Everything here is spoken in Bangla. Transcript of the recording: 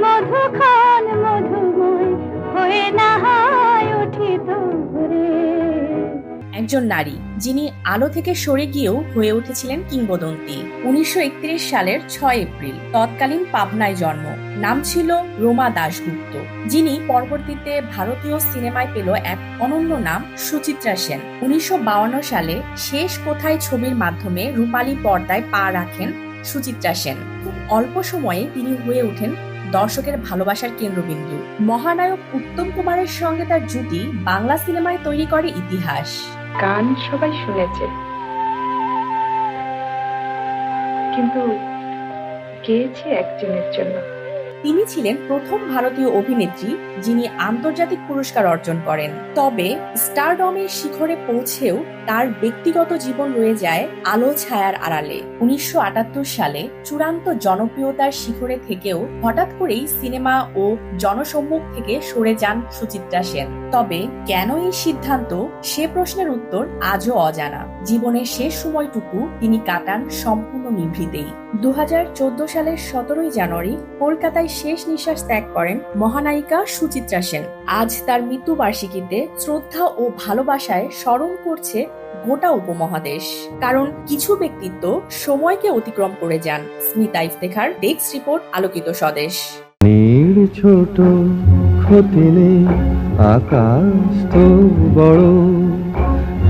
মধুক্ষণ মধুময় হয়ে নাহায় উঠিত ভোরে। একজন নারী যিনি আলো থেকে সরে গিয়েও হয়ে উঠেছিলেন কিংবদন্তি। 1931 সালের 6 এপ্রিল তৎকালীন পাবনায় জন্ম। নাম ছিল রোমা দাশগুপ্ত, যিনি পরবর্তীতে ভারতীয় সিনেমায় পেল এক অনন্য নাম সুচিত্রা সেন। 1952 সালে শেষ কোথায় ছবির মাধ্যমে রূপালী পর্দায় পা রাখেন সুচিত্রা সেন। খুব অল্প সময়ে তিনি হয়ে ওঠেন দর্শকের ভালোবাসার কেন্দ্রবিন্দু। মহানায়ক উত্তম কুমারের সঙ্গে তার জুটি বাংলা সিনেমায় তৈরি করে ইতিহাস। গান সবাই শুনেছে, কিন্তু গেয়েছি একজনের জন্য। তিনি ছিলেন প্রথম ভারতীয় অভিনেত্রী যিনি আন্তর্জাতিক পুরস্কার অর্জন করেন। তবে স্টারডমের শিখরে পৌঁছেও তার ব্যক্তিগত জীবন রয়ে যায় আলো ছায়ার আড়ালে। 1978 সালে চূড়ান্ত জনপ্রিয়তার শিখরে থেকেও হঠাৎ করেই সিনেমা ও জনসম্মুখ থেকে সরে যান সুচিত্রা সেন। তবে কেন এই সিদ্ধান্ত, সে প্রশ্নের উত্তর আজও অজানা। জীবনের শেষ সময়টুকু তিনি কাটান সম্পূর্ণ নিভৃতেই। 2014 সালের 17 জানুয়ারি কলকাতায় শেষ নিঃশ্বাস ত্যাগ করেন মহানায়িকা সুচিত্রা সেন। আজ তার মৃত্যুবার্ষিকীতে শ্রদ্ধা ও ভালোবাসায় স্মরণ করছে গোটা উপমহাদেশ। কারণ কিছু ব্যক্তিত্ব সময়কে অতিক্রম করে যান। স্মিতা ইফতেখার, ডেস্ক রিপোর্ট, আলোকিত স্বদেশ। ছোট ক্ষতি নেই, আকাশ তো বড়।